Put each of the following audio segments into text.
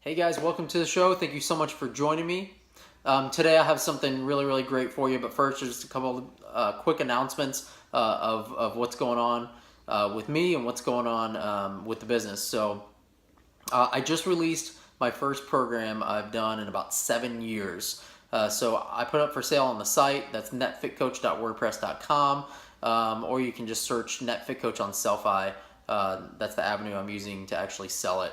Hey guys, welcome to the show. Thank you so much for joining me. Today I have something really great for you, but first just a couple of quick announcements of what's going on with me and what's going on with the business. I just released my first program I've done in about 7 years. So I put up for sale on the site. That's netfitcoach.wordpress.com, or you can just search netfitcoach on Selfie. That's the avenue I'm using to actually sell it.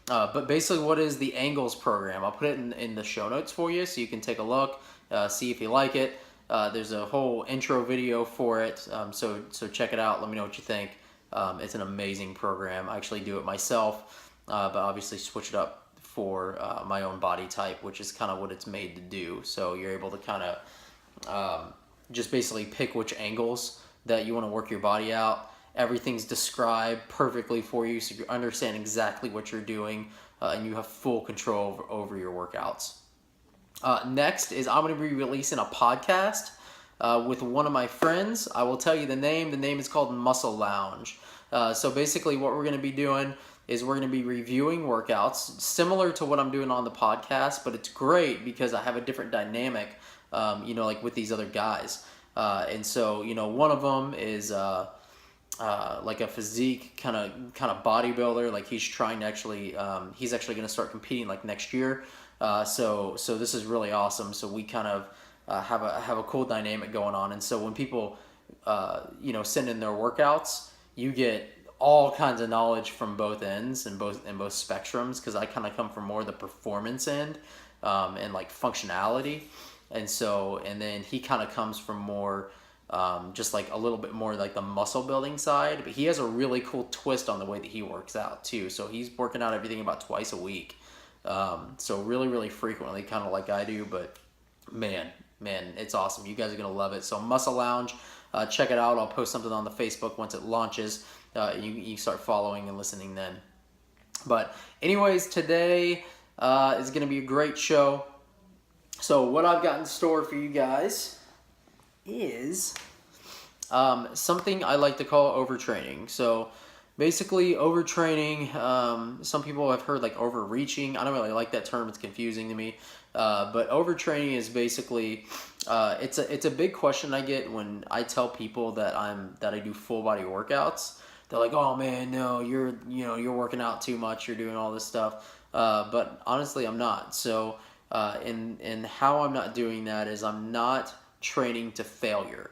But basically, what is the Angles program? I'll put it in the show notes for you so you can take a look, see if you like it. There's a whole intro video for it, so check it out. Let me know what you think. It's an amazing program. I actually do it myself, but obviously switch it up for my own body type, which is kind of what it's made to do. So you're able to kind of just basically pick which angles that you want to work your body out. Everything's described perfectly for you, so you understand exactly what you're doing, and you have full control over your workouts. Next is I'm going to be releasing a podcast with one of my friends. I will tell you the name. The name is called Muscle Lounge. So basically what we're going to be doing is we're going to be reviewing workouts similar to what I'm doing on the podcast, but it's great because I have a different dynamic, like with these other guys. And so, one of them is like a physique kind of bodybuilder. Like he's trying to actually, he's actually going to start competing like next year. So this is really awesome. So we kind of have a cool dynamic going on. And so when people, send in their workouts, you get all kinds of knowledge from both ends and both spectrums. Because I kind of come from more the performance end and like functionality, and then he kind of comes from more. Just like a little bit more like the muscle building side, but he has a really cool twist on the way that he works out too. So he's working out everything about twice a week. So really frequently, kind of like I do, but man, it's awesome. You guys are going to love it. So Muscle Lounge, check it out. I'll post something on the Facebook once it launches. You start following and listening then. But anyways, today is going to be a great show. So what I've got in store for you guys is something I like to call overtraining. So basically overtraining, some people have heard like overreaching. I don't really like that term. It's confusing to me. But overtraining is basically, it's a big question I get when I tell people that I do full body workouts. They're like, oh man, no, you're working out too much. You're doing all this stuff. But honestly, I'm not. So, and how I'm not doing that is I'm not training to failure.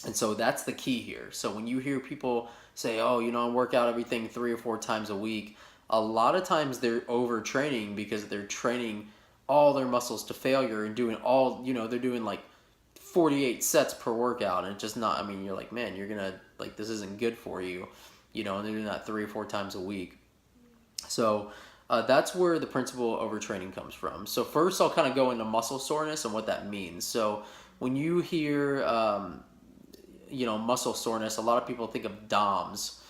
And so that's the key here. So when you hear people say, oh, I work out everything 3 or 4 times a week, a lot of times they're overtraining because they're training all their muscles to failure and doing all, they're doing like 48 sets per workout. And it's just not, you're like, man, you're going to, like, this isn't good for you, and they're doing that 3 or 4 times a week. So that's where the principle of overtraining comes from. So first I'll kind of go into muscle soreness and what that means. So when you hear, muscle soreness, a lot of people think of DOMS,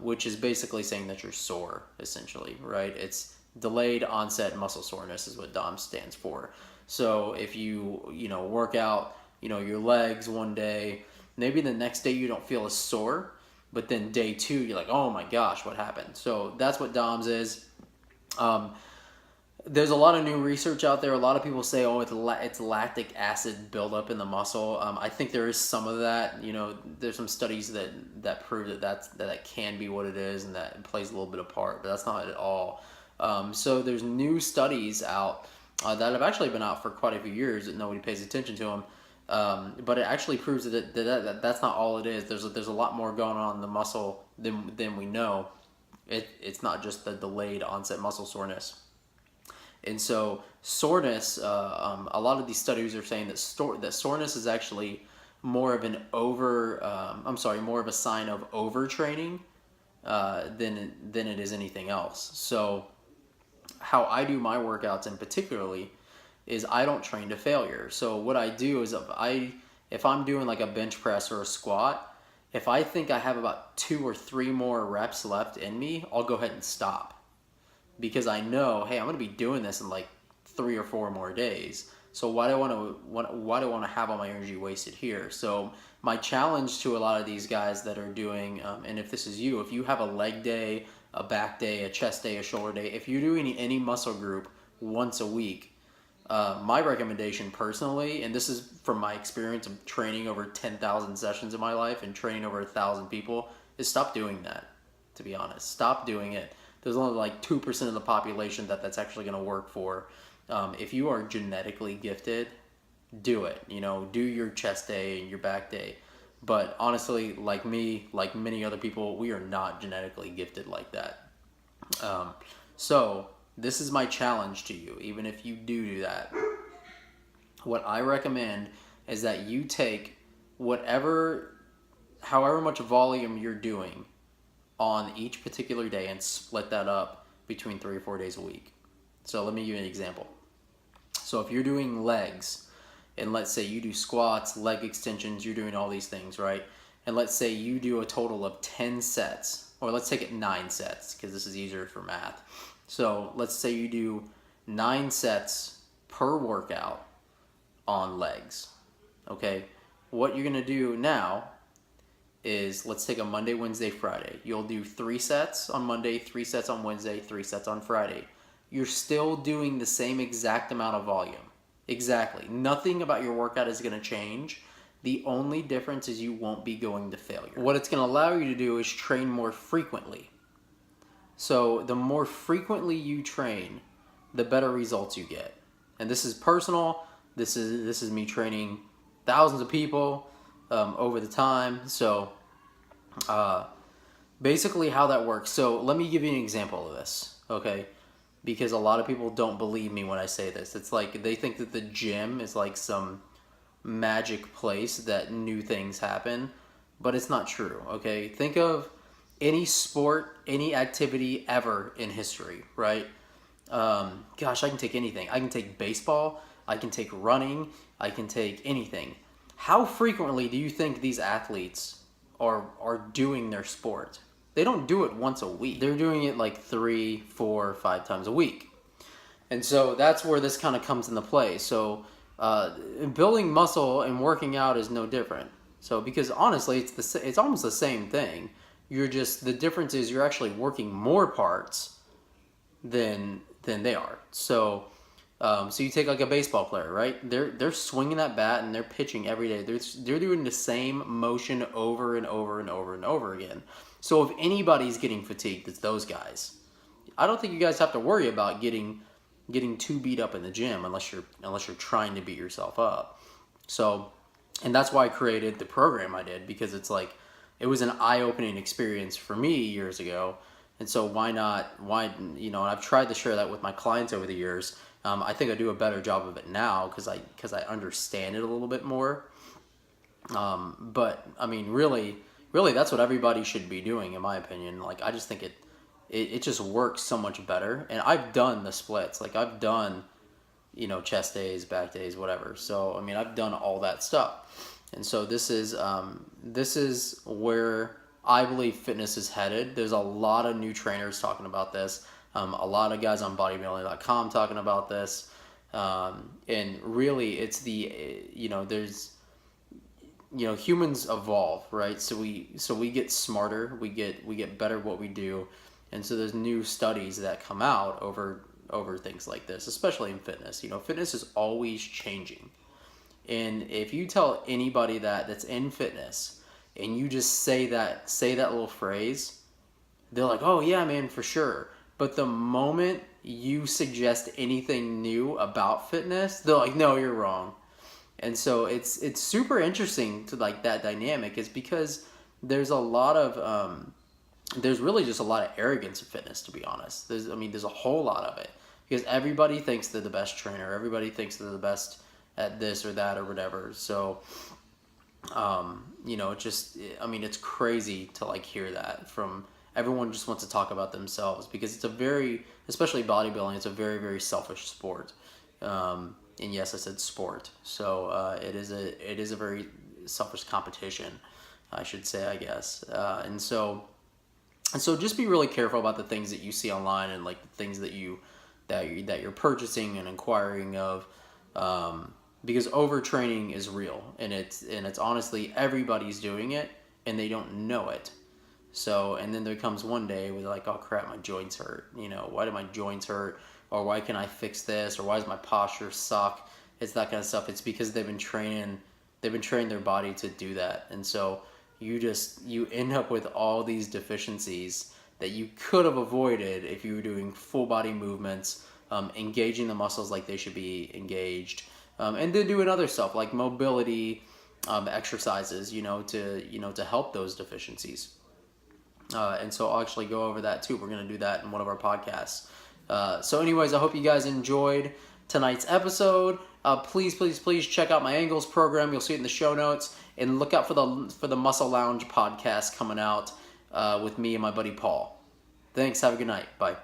which is basically saying that you're sore, essentially, right? It's delayed onset muscle soreness is what DOMS stands for. So if you, work out, your legs one day, maybe the next day you don't feel as sore, but then day 2, you're like, oh my gosh, what happened? So that's what DOMS is. There's a lot of new research out there. A lot of people say, oh, it's lactic acid buildup in the muscle. I think there is some of that. There's some studies that prove that can be what it is, and that it plays a little bit of part, but that's not it at all. So there's new studies out that have actually been out for quite a few years that nobody pays attention to them. But it actually proves that that's not all it is. There's a lot more going on in the muscle than we know. It's not just the delayed onset muscle soreness. And so soreness, a lot of these studies are saying that soreness is actually more of more of a sign of overtraining than it is anything else. So how I do my workouts in particularly is I don't train to failure. So what I do is if I'm doing like a bench press or a squat, if I think I have about 2 or 3 more reps left in me, I'll go ahead and stop. Because I know, hey, I'm going to be doing this in like 3 or 4 more days. So why do I want to have all my energy wasted here? So my challenge to a lot of these guys that are doing, and if this is you, if you have a leg day, a back day, a chest day, a shoulder day, if you're doing any muscle group once a week, my recommendation personally, and this is from my experience of training over 10,000 sessions in my life and training over 1,000 people, is stop doing that, to be honest. Stop doing it. There's only like 2% of the population that's actually going to work for. If you are genetically gifted, do it. Do your chest day and your back day. But honestly, like me, like many other people, we are not genetically gifted like that. So this is my challenge to you, even if you do that. What I recommend is that you take however much volume you're doing on each particular day and split that up between 3 or 4 days a week. So let me give you an example. So if you're doing legs, and let's say you do squats, leg extensions, you're doing all these things, right? And let's say you do a total of 10 sets, or let's take it 9 sets, because this is easier for math. So let's say you do 9 sets per workout on legs, okay? What you're gonna do now is, let's take a Monday, Wednesday, Friday. You'll do 3 sets on Monday, 3 sets on Wednesday, 3 sets on Friday. You're still doing the same exact amount of volume. Exactly. Nothing about your workout is going to change. The only difference is you won't be going to failure. What it's going to allow you to do is train more frequently. So the more frequently you train, the better results you get. And this is personal. This is me training thousands of people over the time. So basically how that works. So let me give you an example of this, okay? Because a lot of people don't believe me when I say this. It's like they think that the gym is like some magic place that new things happen, but it's not true, okay? Think of any sport, any activity ever in history, right? Gosh, I can take anything. I can take baseball, I can take running, I can take anything. How frequently do you think these athletes are doing their sport? They don't do it once a week. They're doing it like 3, 4, 5 times a week. And so that's where this kind of comes into play. So building muscle and working out is no different. So because honestly, it's almost the same thing. The difference is you're actually working more parts than they are. So so you take like a baseball player, right? They're swinging that bat and they're pitching every day. They're doing the same motion over and over and over and over again. So if anybody's getting fatigued, it's those guys. I don't think you guys have to worry about getting too beat up in the gym unless you're trying to beat yourself up. So, and that's why I created the program I did, because it was an eye-opening experience for me years ago. And so why not, and I've tried to share that with my clients over the years. I think I do a better job of it now because I understand it a little bit more. But I mean, really, that's what everybody should be doing, in my opinion. Like, I just think it just works so much better. And I've done the splits. Like, I've done, chest days, back days, whatever. So, I mean, I've done all that stuff. And so this is where I believe fitness is headed. There's a lot of new trainers talking about this. A lot of guys on bodybuilding.com talking about this. And really, it's there's, humans evolve, right? So we get smarter, we get better at what we do. And so there's new studies that come out over things like this, especially in fitness. Fitness is always changing. And if you tell anybody that's in fitness and you just say that little phrase, they're like, "Oh yeah, man, for sure." But the moment you suggest anything new about fitness, they're like, "No, you're wrong." And so it's super interesting to like that dynamic, is because there's there's really just a lot of arrogance in fitness, to be honest. There's a whole lot of it, because everybody thinks they're the best trainer. Everybody thinks they're the best at this or that or whatever. So, it's crazy to like hear that from everyone. Just wants to talk about themselves, because especially bodybuilding, it's a very, very selfish sport. And yes, I said sport. So it is a very selfish competition, I should say, I guess. And so just be really careful about the things that you see online, and like the things that you're purchasing and inquiring of, because overtraining is real, and it's honestly, everybody's doing it and they don't know it. So, and then there comes one day where they're like, oh crap, my joints hurt. Why do my joints hurt? Or why can I fix this? Or why does my posture suck? It's that kind of stuff. It's because they've been training their body to do that. And so you end up with all these deficiencies that you could have avoided if you were doing full body movements, engaging the muscles like they should be engaged, and then doing other stuff like mobility exercises, to help those deficiencies. And so I'll actually go over that too. We're going to do that in one of our podcasts. So anyways, I hope you guys enjoyed tonight's episode. Please check out my Angles program. You'll see it in the show notes. And look out for the Muscle Lounge podcast coming out with me and my buddy Paul. Thanks. Have a good night. Bye.